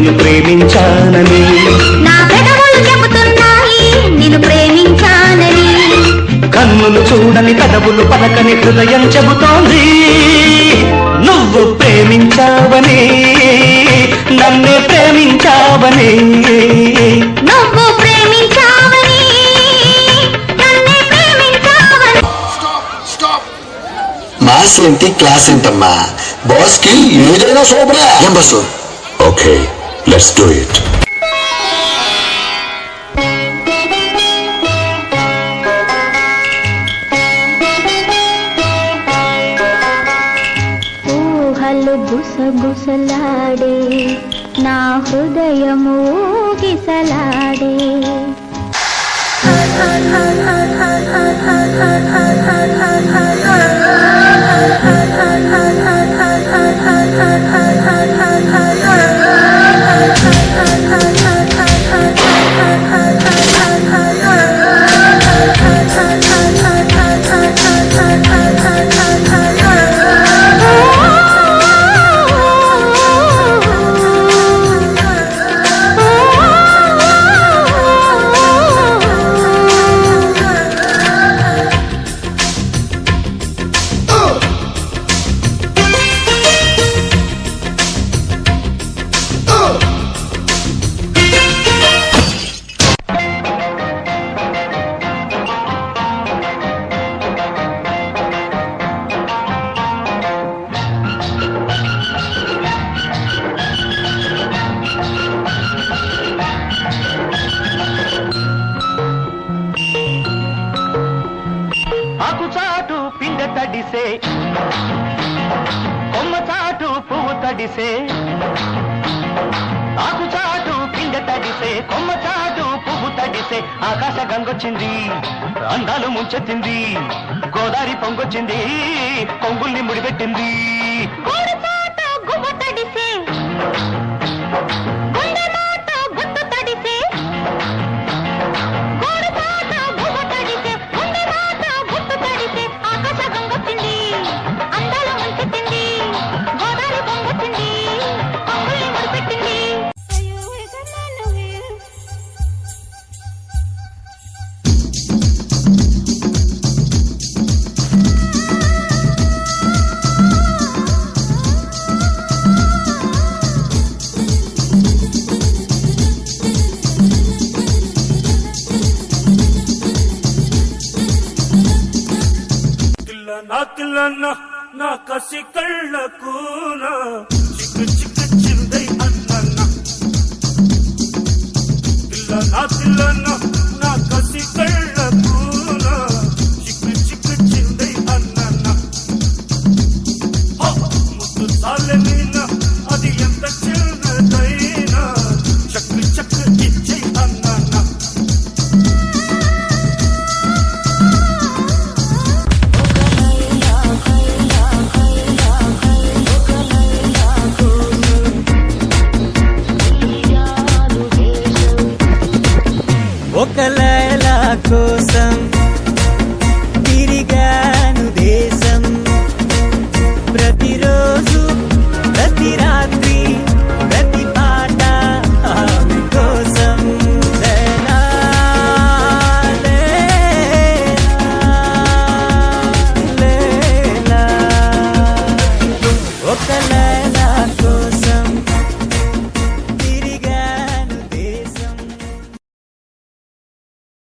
నిన్ను ప్రేమించానని. నా పెదవులు చెబుతున్నాయి నిన్ను ప్రేమించానని. కన్నులు చూడని పెదవులు పలకని హృదయం చెబుతోంది నువ్వు ప్రేమించావని, నన్నే ప్రేమించావని. నువ్వు ప్రేమించావని నన్నే ప్రేమించావని. మాస్ ఏంటి క్లాస్ ఏంటమ్మా, బాస్ కి ఏదైనా సూపరే. ఏం bus? Okay, let's do it. ఊహలు గుసగుసలాడే నా హృదయము గిసలాడే. ఆకుచాటు పిండ తడిసే, కొమ్మ చాటు పువ్వు తడిసే. ఆకుచాటు పిండ తడిసే, కొమ్మ చాటు పువ్వు తడిసే. ఆకాశ గంగొచ్చింది, అందాలు ముంచెత్తింది. గోదావరి పొంగొచ్చింది, కొంగుల్ని ముడిపెట్టింది. నా కసి కళ్ళకు చిక్కు చిక్కు చిందై అన్న నా కసి కళ్ళకు చిక్కు చిక్కు చిందై అన్న. ముద్దు చాలనీనా అది ఎంత చిన్నదైనా చక్కు చక్కు ఇచ్చై అన్న. ఒక లైలా కోసం